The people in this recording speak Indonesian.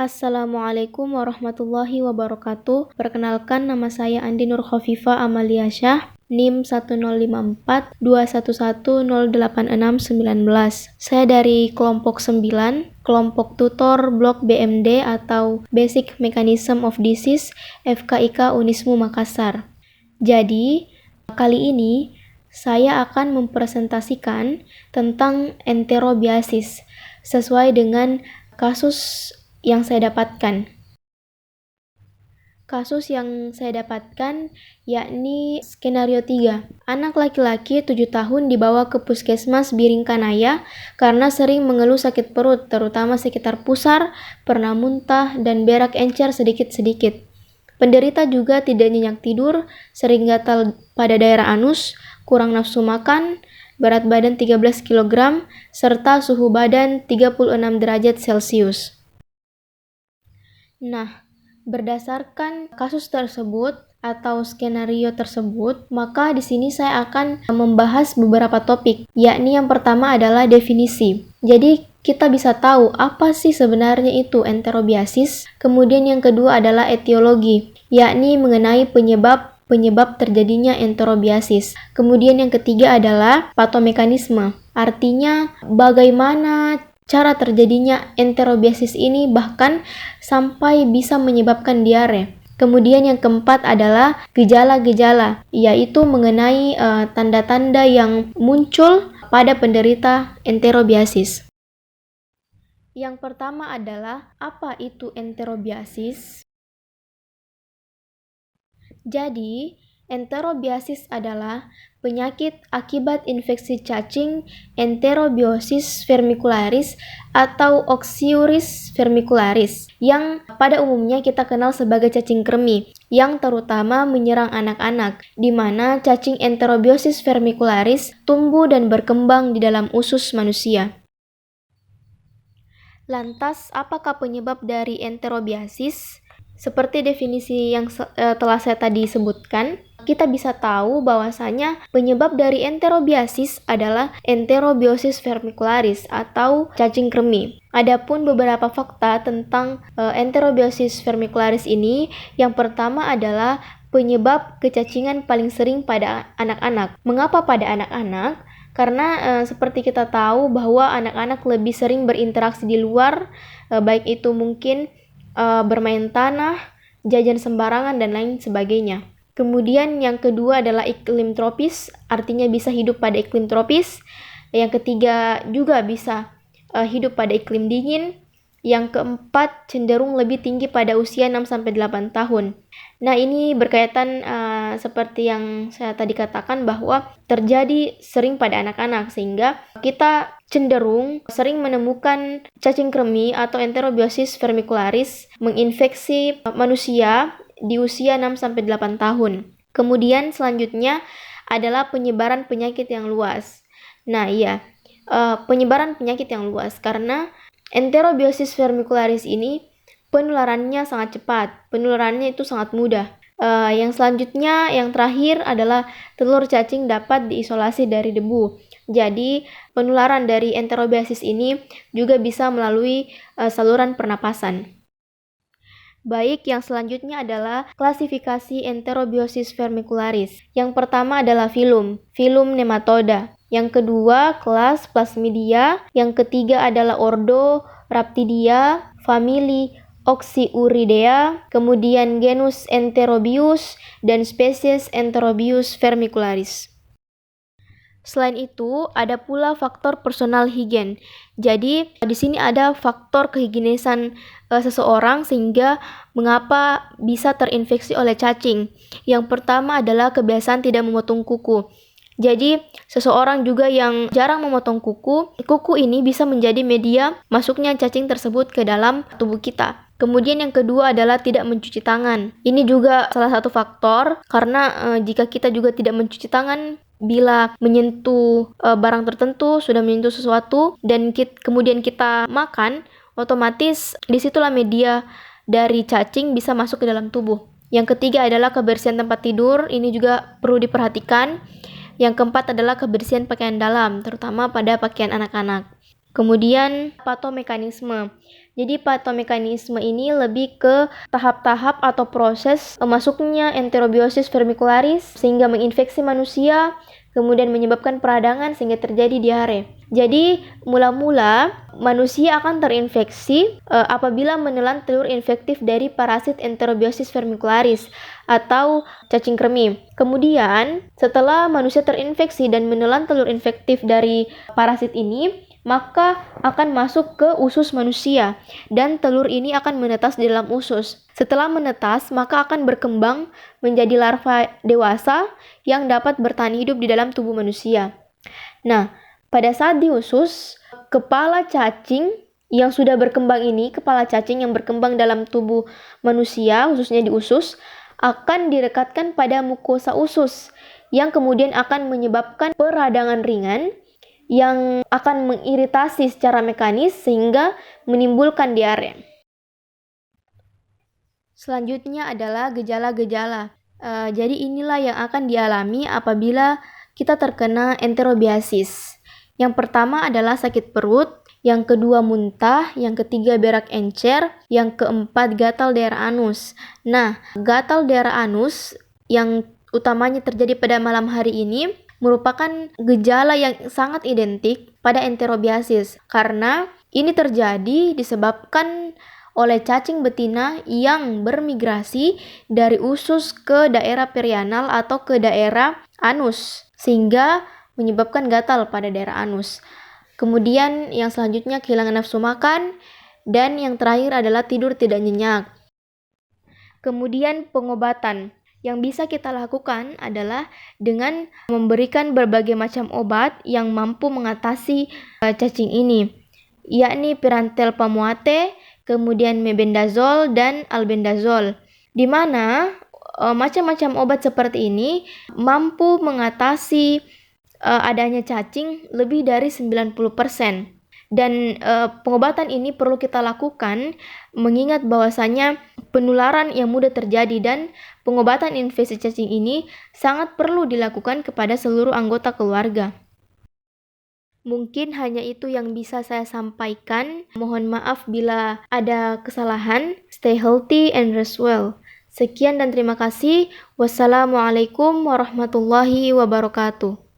Assalamualaikum warahmatullahi wabarakatuh. Perkenalkan, nama saya Andi Nur Khofifah Amaliasyah, NIM 105421108619. Saya dari kelompok 9, kelompok tutor blok BMD atau Basic Mechanism of Disease FKIK Unismu Makassar. Jadi, kali ini saya akan mempresentasikan tentang enterobiasis sesuai dengan kasus yang saya dapatkan. Kasus yang saya dapatkan yakni skenario 3. Anak laki-laki 7 tahun dibawa ke puskesmas Biringkanaya karena sering mengeluh sakit perut, terutama sekitar pusar, pernah muntah, dan berak encer sedikit-sedikit. Penderita juga tidak nyenyak tidur, sering gatal pada daerah anus, kurang nafsu makan, berat badan 13 kg, serta suhu badan 36 derajat Celcius. Nah, berdasarkan kasus tersebut atau skenario tersebut, maka di sini saya akan membahas beberapa topik, yakni yang pertama adalah definisi. Jadi, kita bisa tahu apa sih sebenarnya itu enterobiasis. Kemudian yang kedua adalah etiologi, yakni mengenai penyebab terjadinya enterobiasis. Kemudian yang ketiga adalah patomekanisme, artinya bagaimana cara terjadinya enterobiasis ini bahkan sampai bisa menyebabkan diare. Kemudian yang keempat adalah gejala-gejala, yaitu mengenai tanda-tanda yang muncul pada penderita enterobiasis. Yang pertama adalah, apa itu enterobiasis? Jadi, enterobiasis adalah penyakit akibat infeksi cacing Enterobiosis vermicularis atau Oxyuris vermicularis yang pada umumnya kita kenal sebagai cacing kremi yang terutama menyerang anak-anak, di mana cacing Enterobiosis vermicularis tumbuh dan berkembang di dalam usus manusia. Lantas, apakah penyebab dari enterobiasis? Seperti definisi yang telah saya tadi sebutkan, kita bisa tahu bahwasanya penyebab dari enterobiasis adalah Enterobiosis vermicularis atau cacing kremi. Adapun beberapa fakta tentang Enterobiosis vermicularis ini, yang pertama adalah penyebab kecacingan paling sering pada anak-anak. Mengapa pada anak-anak? Karena seperti kita tahu bahwa anak-anak lebih sering berinteraksi di luar, baik itu mungkin bermain tanah, jajan sembarangan, dan lain sebagainya. Kemudian yang kedua adalah iklim tropis, artinya bisa hidup pada iklim tropis. Yang ketiga juga bisa hidup pada iklim dingin. Yang keempat cenderung lebih tinggi pada usia 6-8 tahun. Nah, ini berkaitan seperti yang saya tadi katakan bahwa terjadi sering pada anak-anak, sehingga kita cenderung sering menemukan cacing kremi atau Enterobiosis vermicularis menginfeksi manusia di usia 6-8 tahun. Kemudian selanjutnya adalah penyebaran penyakit yang luas. Nah, penyebaran penyakit yang luas karena Enterobiosis vermicularis ini penularannya sangat cepat, penularannya itu sangat mudah. Yang selanjutnya, yang terakhir adalah telur cacing dapat diisolasi dari debu. Jadi, penularan dari enterobiasis ini juga bisa melalui saluran pernapasan. Baik, yang selanjutnya adalah klasifikasi Enterobiosis vermicularis. Yang pertama adalah filum Nematoda. Yang kedua, kelas Plasmidia. Yang ketiga adalah ordo Rhaptidia, famili Oxyuridea, kemudian genus Enterobius, dan spesies Enterobius vermicularis. Selain itu, ada pula faktor personal higien. Jadi, di sini ada faktor kehigienisan seseorang sehingga mengapa bisa terinfeksi oleh cacing. Yang pertama adalah kebiasaan tidak memotong kuku. Jadi, seseorang juga yang jarang memotong kuku ini bisa menjadi media masuknya cacing tersebut ke dalam tubuh kita. Kemudian yang kedua adalah tidak mencuci tangan. Ini juga salah satu faktor karena jika kita juga tidak mencuci tangan bila menyentuh barang tertentu, sudah menyentuh sesuatu dan kemudian kita makan, otomatis disitulah media dari cacing bisa masuk ke dalam tubuh. Yang ketiga adalah kebersihan tempat tidur, ini juga perlu diperhatikan. Yang keempat adalah kebersihan pakaian dalam, terutama pada pakaian anak-anak. Kemudian patomekanisme. Jadi patomekanisme ini lebih ke tahap-tahap atau proses masuknya Enterobiosis vermicularis sehingga menginfeksi manusia, kemudian menyebabkan peradangan sehingga terjadi diare. Jadi mula-mula manusia akan terinfeksi apabila menelan telur infektif dari parasit Enterobiosis vermicularis atau cacing kremi. Kemudian setelah manusia terinfeksi dan menelan telur infektif dari parasit ini, maka akan masuk ke usus manusia dan telur ini akan menetas di dalam usus. Setelah menetas, maka akan berkembang menjadi larva dewasa yang dapat bertahan hidup di dalam tubuh manusia. Nah, pada saat di usus, kepala cacing yang sudah berkembang ini, kepala cacing yang berkembang dalam tubuh manusia, khususnya di usus, akan direkatkan pada mukosa usus yang kemudian akan menyebabkan peradangan ringan yang akan mengiritasi secara mekanis sehingga menimbulkan diare. Selanjutnya adalah gejala-gejala. Jadi inilah yang akan dialami apabila kita terkena enterobiasis. Yang pertama adalah sakit perut, yang kedua muntah, yang ketiga berak encer, yang keempat gatal daerah anus. Nah, gatal daerah anus yang utamanya terjadi pada malam hari ini merupakan gejala yang sangat identik pada enterobiasis karena ini terjadi disebabkan oleh cacing betina yang bermigrasi dari usus ke daerah perianal atau ke daerah anus sehingga menyebabkan gatal pada daerah anus. Kemudian yang selanjutnya kehilangan nafsu makan dan yang terakhir adalah tidur tidak nyenyak. Kemudian pengobatan. Yang bisa kita lakukan adalah dengan memberikan berbagai macam obat yang mampu mengatasi cacing ini, yakni Pyrantel pamuate, kemudian mebendazole dan albendazole, di mana macam-macam obat seperti ini mampu mengatasi adanya cacing lebih dari 90%. Dan pengobatan ini perlu kita lakukan mengingat bahwasanya penularan yang mudah terjadi dan pengobatan infeksi cacing ini sangat perlu dilakukan kepada seluruh anggota keluarga. Mungkin hanya itu yang bisa saya sampaikan. Mohon maaf bila ada kesalahan. Stay healthy and rest well. Sekian dan terima kasih. Wassalamualaikum warahmatullahi wabarakatuh.